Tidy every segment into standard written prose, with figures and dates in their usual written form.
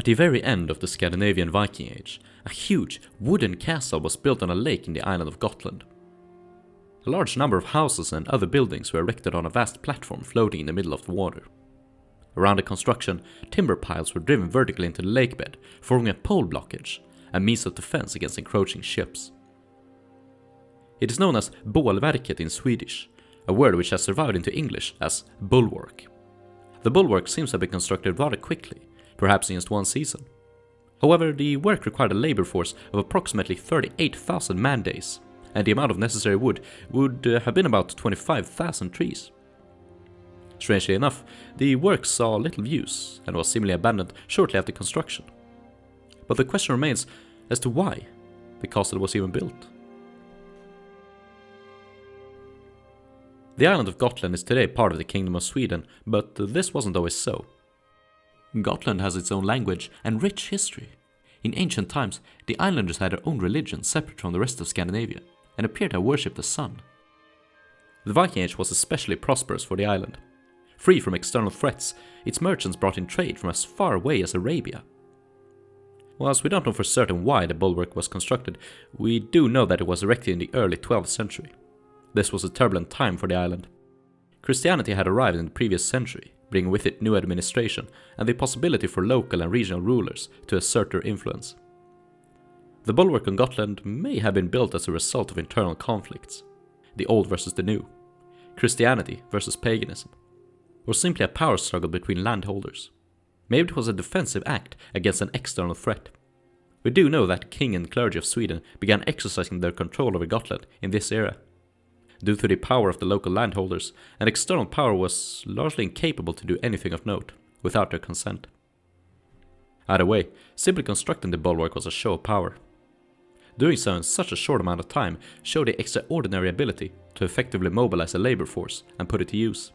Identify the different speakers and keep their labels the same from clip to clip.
Speaker 1: At the very end of the Scandinavian Viking Age, a huge wooden castle was built on a lake in the island of Gotland. A large number of houses and other buildings were erected on a vast platform floating in the middle of the water. Around the construction, timber piles were driven vertically into the lakebed, forming a pole blockage, a means of defense against encroaching ships. It is known as Bålverket in Swedish, a word which has survived into English as Bulwark. The bulwark seems to have been constructed rather quickly, perhaps in just one season. However, the work required a labor force of approximately 38,000 man-days, and the amount of necessary wood would have been about 25,000 trees. Strangely enough, the work saw little use and was seemingly abandoned shortly after construction. But the question remains as to why the castle was even built. The island of Gotland is today part of the Kingdom of Sweden, but this wasn't always so. Gotland has its own language and rich history. In ancient times, the islanders had their own religion separate from the rest of Scandinavia, and appeared to have worshipped the sun. The Viking Age was especially prosperous for the island. Free from external threats, its merchants brought in trade from as far away as Arabia. Whilst we don't know for certain why the bulwark was constructed, we do know that it was erected in the early 12th century. This was a turbulent time for the island. Christianity had arrived in the previous century, bringing with it new administration and the possibility for local and regional rulers to assert their influence. The bulwark on Gotland may have been built as a result of internal conflicts, the old versus the new, Christianity versus paganism, or simply a power struggle between landholders. Maybe it was a defensive act against an external threat. We do know that king and clergy of Sweden began exercising their control over Gotland in this era. Due to the power of the local landholders, an external power was largely incapable to do anything of note without their consent. Either way, simply constructing the bulwark was a show of power. Doing so in such a short amount of time showed the extraordinary ability to effectively mobilize a labor force and put it to use.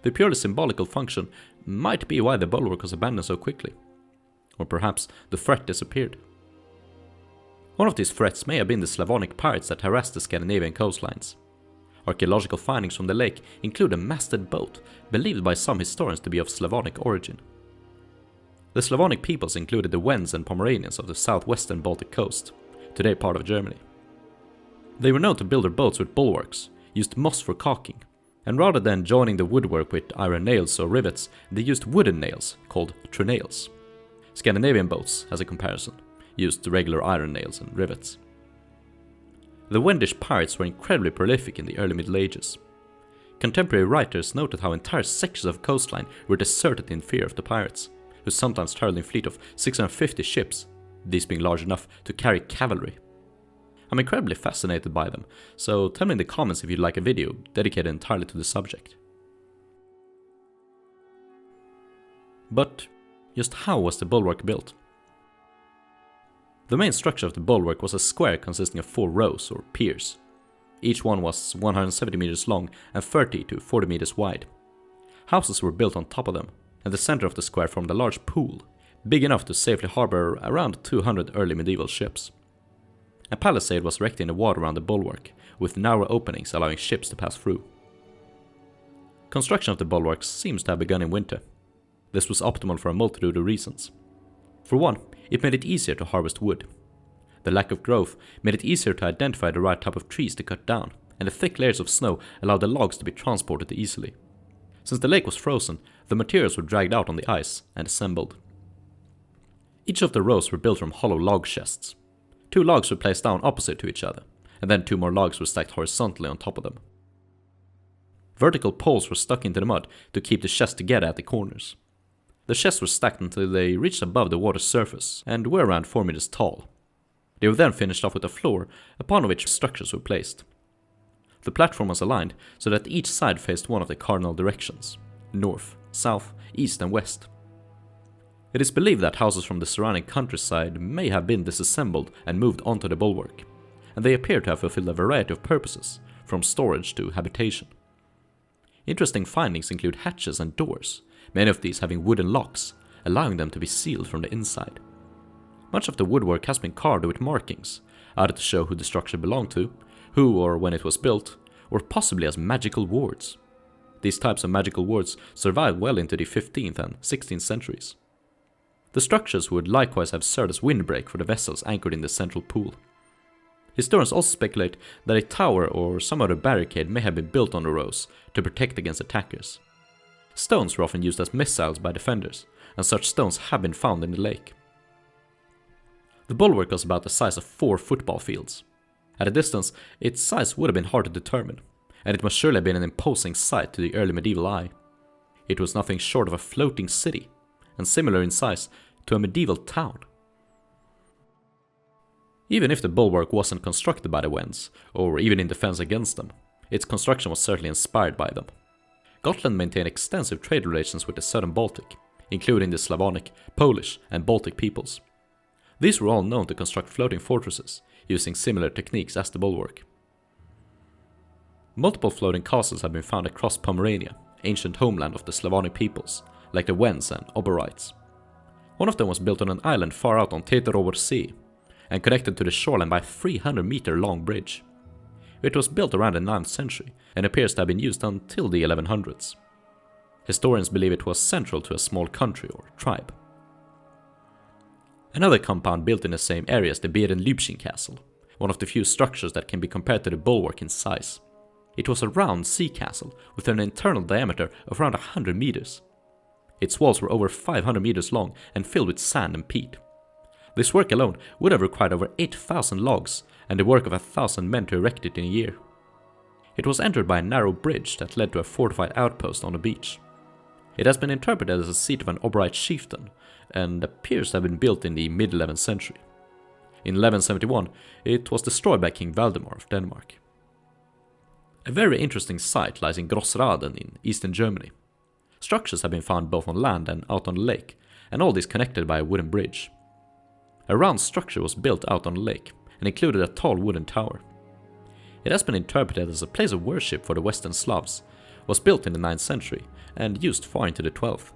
Speaker 1: The purely symbolical function might be why the bulwark was abandoned so quickly. Or perhaps the threat disappeared. One of these threats may have been the Slavonic pirates that harassed the Scandinavian coastlines. Archaeological findings from the lake include a masted boat, believed by some historians to be of Slavonic origin. The Slavonic peoples included the Wends and Pomeranians of the southwestern Baltic coast, today part of Germany. They were known to build their boats with bulwarks, used moss for caulking, and rather than joining the woodwork with iron nails or rivets, they used wooden nails, called trenails. Scandinavian boats, as a comparison, used regular iron nails and rivets. The Wendish pirates were incredibly prolific in the early Middle Ages. Contemporary writers noted how entire sections of coastline were deserted in fear of the pirates, who sometimes traveled in a fleet of 650 ships, these being large enough to carry cavalry. I'm incredibly fascinated by them, so tell me in the comments if you'd like a video dedicated entirely to the subject. But just how was the bulwark built? The main structure of the bulwark was a square consisting of 4 rows or piers. Each one was 170 meters long and 30 to 40 meters wide. Houses were built on top of them, and the center of the square formed a large pool, big enough to safely harbor around 200 early medieval ships. A palisade was erected in the water around the bulwark, with narrow openings allowing ships to pass through. Construction of the bulwark seems to have begun in winter. This was optimal for a multitude of reasons. For one, it made it easier to harvest wood. The lack of growth made it easier to identify the right type of trees to cut down, and the thick layers of snow allowed the logs to be transported easily. Since the lake was frozen, the materials were dragged out on the ice and assembled. Each of the rows were built from hollow log chests. 2 logs were placed down opposite to each other, and then 2 more logs were stacked horizontally on top of them. Vertical poles were stuck into the mud to keep the chests together at the corners. The chests were stacked until they reached above the water's surface and were around 4 meters tall. They were then finished off with a floor, upon which structures were placed. The platform was aligned so that each side faced one of the cardinal directions: north, south, east and west. It is believed that houses from the surrounding countryside may have been disassembled and moved onto the bulwark, and they appear to have fulfilled a variety of purposes, from storage to habitation. Interesting findings include hatches and doors, many of these having wooden locks, allowing them to be sealed from the inside. Much of the woodwork has been carved with markings, either to show who the structure belonged to, who or when it was built, or possibly as magical wards. These types of magical wards survived well into the 15th and 16th centuries. The structures would likewise have served as windbreak for the vessels anchored in the central pool. Historians also speculate that a tower or some other barricade may have been built on the rows to protect against attackers. Stones were often used as missiles by defenders, and such stones have been found in the lake. The bulwark was about the size of 4 football fields. At a distance, its size would have been hard to determine, and it must surely have been an imposing sight to the early medieval eye. It was nothing short of a floating city, and similar in size to a medieval town. Even if the bulwark wasn't constructed by the Wends, or even in defense against them, its construction was certainly inspired by them. Gotland maintained extensive trade relations with the southern Baltic, including the Slavonic, Polish, and Baltic peoples. These were all known to construct floating fortresses, using similar techniques as the bulwark. Multiple floating castles have been found across Pomerania, ancient homeland of the Slavonic peoples, like the Wends and Oberites. One of them was built on an island far out on Teterower Sea, and connected to the shoreline by a 300-meter long bridge. It was built around the 9th century, and appears to have been used until the 1100s. Historians believe it was central to a small country or tribe. Another compound built in the same area is the Berenlübchen castle, one of the few structures that can be compared to the bulwark in size. It was a round sea castle with an internal diameter of around 100 meters. Its walls were over 500 meters long and filled with sand and peat. This work alone would have required over 8,000 logs and the work of 1,000 men to erect it in a year. It was entered by a narrow bridge that led to a fortified outpost on the beach. It has been interpreted as a seat of an Oberite chieftain, and appears to have been built in the mid-11th century. In 1171, it was destroyed by King Valdemar of Denmark. A very interesting site lies in Grossraden in eastern Germany. Structures have been found both on land and out on the lake, and all these connected by a wooden bridge. A round structure was built out on the lake, and included a tall wooden tower. It has been interpreted as a place of worship for the Western Slavs, was built in the 9th century, and used far into the 12th.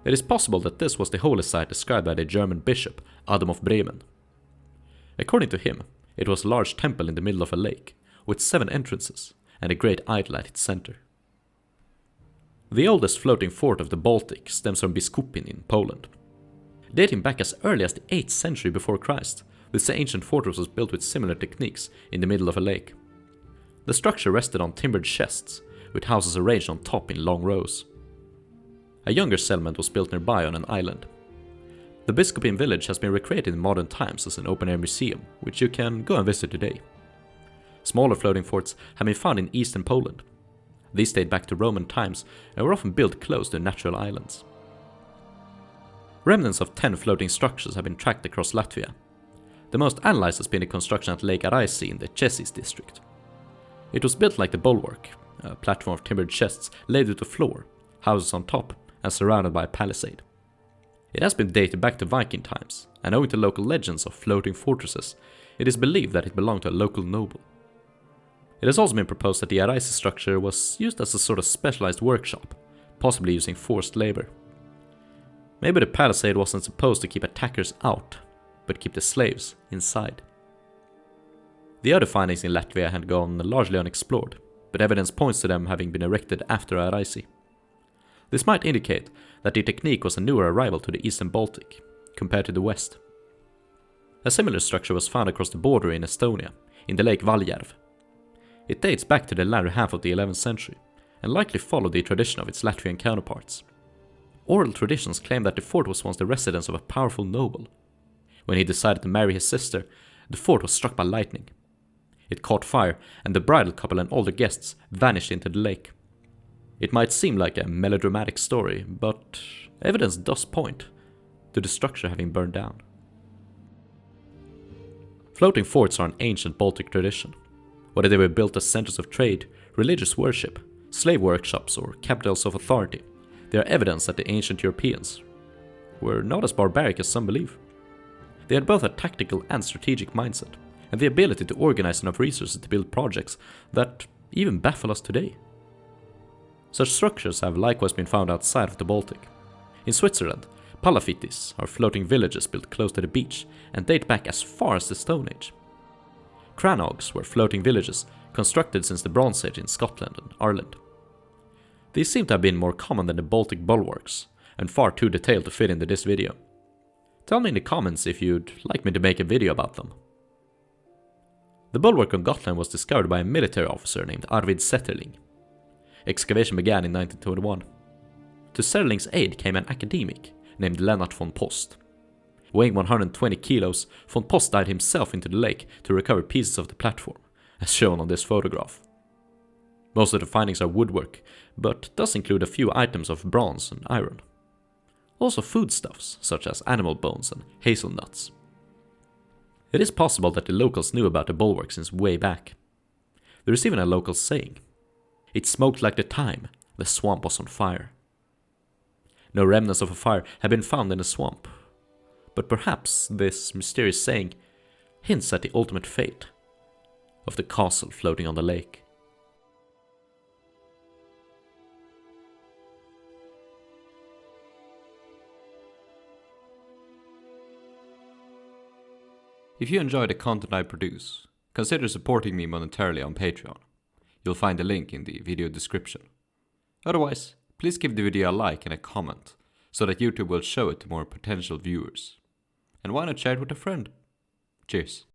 Speaker 1: It is possible that this was the holy site described by the German bishop Adam of Bremen. According to him, it was a large temple in the middle of a lake, with 7 entrances, and a great idol at its center. The oldest floating fort of the Baltic stems from Biskupin in Poland. Dating back as early as the 8th century before Christ, this ancient fortress was built with similar techniques in the middle of a lake. The structure rested on timbered chests, with houses arranged on top in long rows. A younger settlement was built nearby on an island. The Biskupin village has been recreated in modern times as an open-air museum, which you can go and visit today. Smaller floating forts have been found in eastern Poland. These date back to Roman times and were often built close to natural islands. Remnants of 10 floating structures have been tracked across Latvia. The most analyzed has been the construction at Lake Araisi in the Chesis district. It was built like the bulwark, a platform of timbered chests laid with a floor, houses on top, and surrounded by a palisade. It has been dated back to Viking times, and owing to local legends of floating fortresses, it is believed that it belonged to a local noble. It has also been proposed that the Araisi structure was used as a sort of specialized workshop, possibly using forced labor. Maybe the palisade wasn't supposed to keep attackers out, but keep the slaves inside. The other findings in Latvia had gone largely unexplored, but evidence points to them having been erected after Araisi. This might indicate that the technique was a newer arrival to the eastern Baltic, compared to the west. A similar structure was found across the border in Estonia, in the lake Valjärv. It dates back to the latter half of the 11th century, and likely followed the tradition of its Latvian counterparts. Oral traditions claim that the fort was once the residence of a powerful noble. When he decided to marry his sister, the fort was struck by lightning. It caught fire, and the bridal couple and all the guests vanished into the lake. It might seem like a melodramatic story, but evidence does point to the structure having burned down. Floating forts are an ancient Baltic tradition. Whether they were built as centers of trade, religious worship, slave workshops, or capitals of authority, they are evidence that the ancient Europeans were not as barbaric as some believe. They had both a tactical and strategic mindset, and the ability to organize enough resources to build projects that even baffle us today. Such structures have likewise been found outside of the Baltic. In Switzerland, palafittes are floating villages built close to the beach and date back as far as the Stone Age. Crannogs were floating villages constructed since the Bronze Age in Scotland and Ireland. These seem to have been more common than the Baltic bulwarks, and far too detailed to fit into this video. Tell me in the comments if you'd like me to make a video about them. The Bulwark on Gotland was discovered by a military officer named Arvid Zetterling. Excavation began in 1921. To Zetterling's aid came an academic named Lennart von Post. Weighing 120 kilos, von Post dived himself into the lake to recover pieces of the platform, as shown on this photograph. Most of the findings are woodwork, but does include a few items of bronze and iron. Also foodstuffs, such as animal bones and hazelnuts. It is possible that the locals knew about the bulwark since way back. There is even a local saying, "It smoked like the time the swamp was on fire." No remnants of a fire have been found in the swamp, but perhaps this mysterious saying hints at the ultimate fate of the castle floating on the lake. If you enjoy the content I produce, consider supporting me monetarily on Patreon. You'll find the link in the video description. Otherwise, please give the video a like and a comment, so that YouTube will show it to more potential viewers. And why not share it with a friend? Cheers.